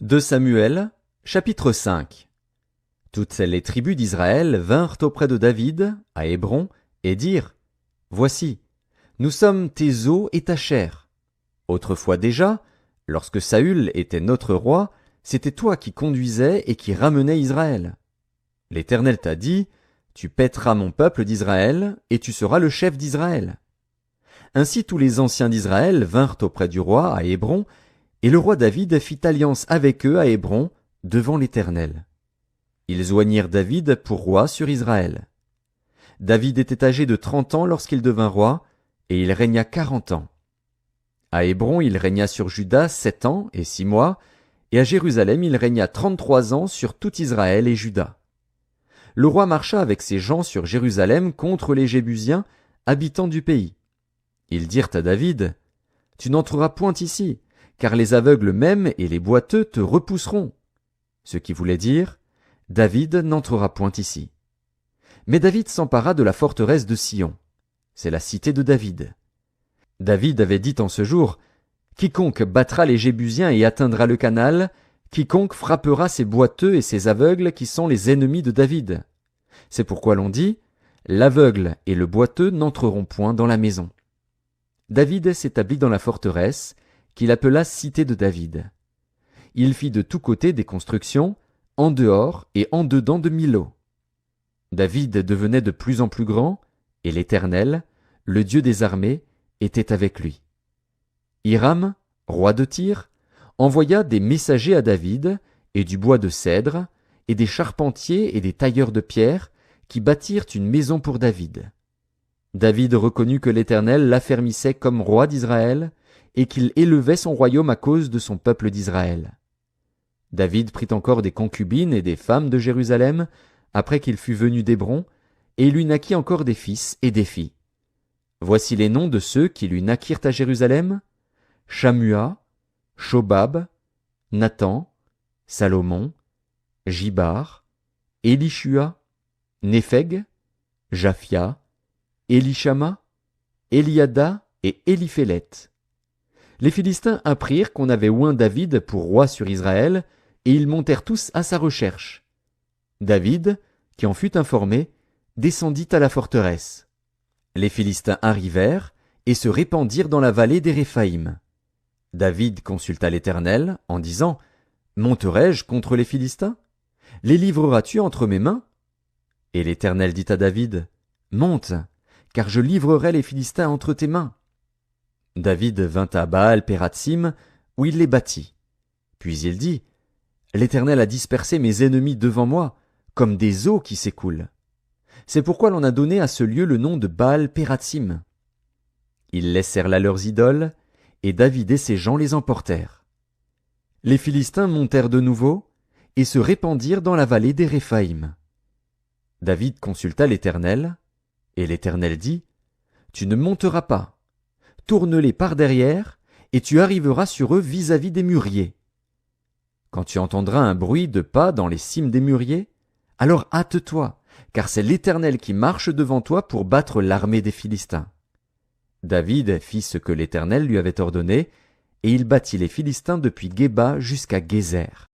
2 Samuel, chapitre 5. Toutes les tribus d'Israël vinrent auprès de David, à Hébron, et dirent, Voici, nous sommes tes os et ta chair. Autrefois déjà, lorsque Saül était notre roi, c'était toi qui conduisais et qui ramenais Israël. L'Éternel t'a dit, Tu paîtras mon peuple d'Israël, et tu seras le chef d'Israël. Ainsi tous les anciens d'Israël vinrent auprès du roi à Hébron, et le roi David fit alliance avec eux à Hébron, devant l'Éternel. Ils oignirent David pour roi sur Israël. David était âgé de 30 ans lorsqu'il devint roi, et il régna 40 ans. À Hébron il régna sur Juda 7 ans et 6 mois, et à Jérusalem il régna 33 ans sur tout Israël et Juda. Le roi marcha avec ses gens sur Jérusalem contre les Jébusiens, habitants du pays. Ils dirent à David, Tu n'entreras point ici, car les aveugles même et les boiteux te repousseront. Ce qui voulait dire, David n'entrera point ici. Mais David s'empara de la forteresse de Sion. C'est la cité de David. David avait dit en ce jour, Quiconque battra les Jébusiens et atteindra le canal, quiconque frappera ces boiteux et ces aveugles qui sont les ennemis de David. C'est pourquoi l'on dit, L'aveugle et le boiteux n'entreront point dans la maison. David s'établit dans la forteresse, qu'il appela cité de David. Il fit de tous côtés des constructions, en dehors et en dedans de Millo. David devenait de plus en plus grand, et l'Éternel, le Dieu des armées, était avec lui. Hiram, roi de Tyr, envoya des messagers à David, et du bois de cèdre, et des charpentiers et des tailleurs de pierre, qui bâtirent une maison pour David. David reconnut que l'Éternel l'affermissait comme roi d'Israël, et qu'il élevait son royaume à cause de son peuple d'Israël. David prit encore des concubines et des femmes de Jérusalem, après qu'il fut venu d'Hébron, et il lui naquit encore des fils et des filles. Voici les noms de ceux qui lui naquirent à Jérusalem: Shammua, Shobab, Nathan, Salomon, Jibar, Élishua, Népheg, Japhia, Élishama, Eliada et Éliphélet. Les Philistins apprirent qu'on avait oint David pour roi sur Israël, et ils montèrent tous à sa recherche. David, qui en fut informé, descendit à la forteresse. Les Philistins arrivèrent et se répandirent dans la vallée des Réphaïm. David consulta l'Éternel en disant, Monterai-je contre les Philistins? Les livreras-tu entre mes mains? Et l'Éternel dit à David, Monte, car je livrerai les Philistins entre tes mains. David vint à Baal-Pératsim, où il les battit. Puis il dit, L'Éternel a dispersé mes ennemis devant moi, comme des eaux qui s'écoulent. C'est pourquoi l'on a donné à ce lieu le nom de Baal-Pératsim. Ils laissèrent là leurs idoles, et David et ses gens les emportèrent. Les Philistins montèrent de nouveau, et se répandirent dans la vallée des Réphaïm. David consulta l'Éternel, et l'Éternel dit, Tu ne monteras pas. Tourne-les par derrière, et tu arriveras sur eux vis-à-vis des mûriers. Quand tu entendras un bruit de pas dans les cimes des mûriers, alors hâte-toi, car c'est l'Éternel qui marche devant toi pour battre l'armée des Philistins. David fit ce que l'Éternel lui avait ordonné, et il battit les Philistins depuis Géba jusqu'à Gézer.